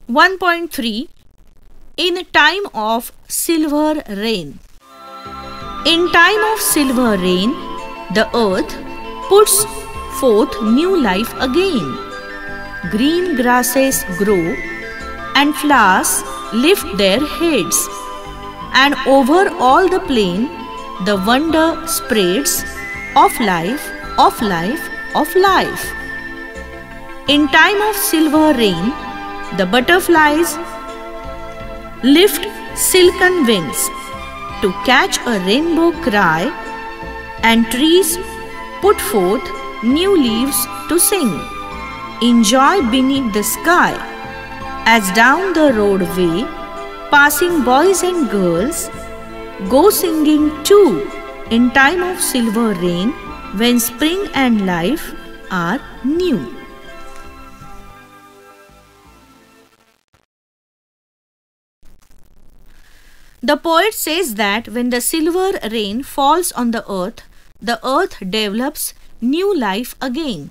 1.3 In time of silver rain. In time of silver rain, the earth puts forth new life again. Green grasses grow and flowers lift their heads, and over all the plain the wonder spreads of life, of life, of life. In time of silver rain, the butterflies lift silken wings to catch a rainbow cry, and trees put forth new leaves to sing in joy beneath the sky. As down the roadway, passing boys and girls go singing too in time of silver rain, when spring and life are new. The poet says that when the silver rain falls on the earth develops new life again.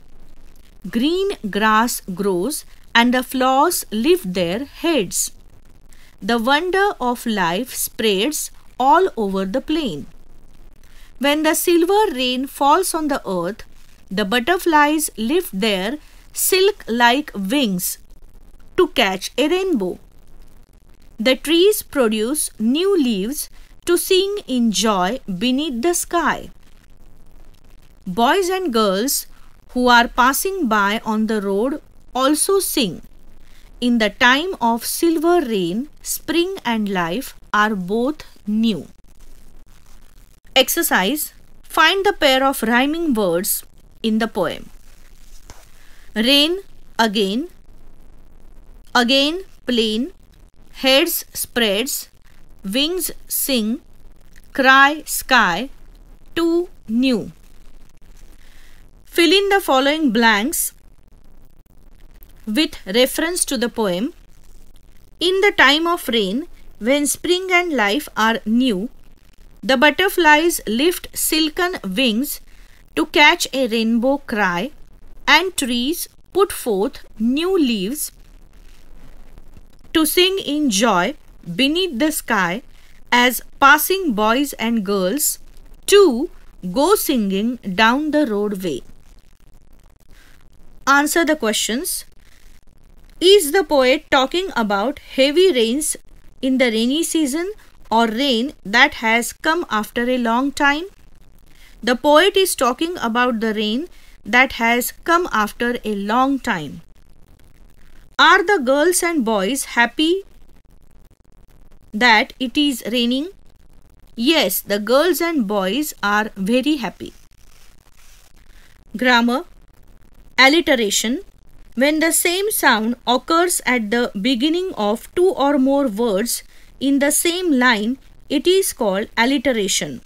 Green grass grows and the flowers lift their heads. The wonder of life spreads all over the plain. When the silver rain falls on the earth, the butterflies lift their silk-like wings to catch a rainbow. The trees produce new leaves to sing in joy beneath the sky. Boys and girls who are passing by on the road also sing. In the time of silver rain, spring and life are both new. Exercise. Find the pair of rhyming words in the poem. Rain, again, plain, heads spreads, wings sing, cry sky, too new. Fill in the following blanks with reference to the poem. In the time of rain, when spring and life are new, the butterflies lift silken wings to catch a rainbow cry, and trees put forth new leaves to sing in joy beneath the sky, as passing boys and girls too go singing down the roadway. Answer the questions. Is the poet talking about heavy rains in the rainy season or rain that has come after a long time? The poet is talking about the rain that has come after a long time. Are the girls and boys happy that it is raining? Yes, the girls and boys are very happy. Grammar. Alliteration. When the same sound occurs at the beginning of two or more words in the same line, it is called alliteration.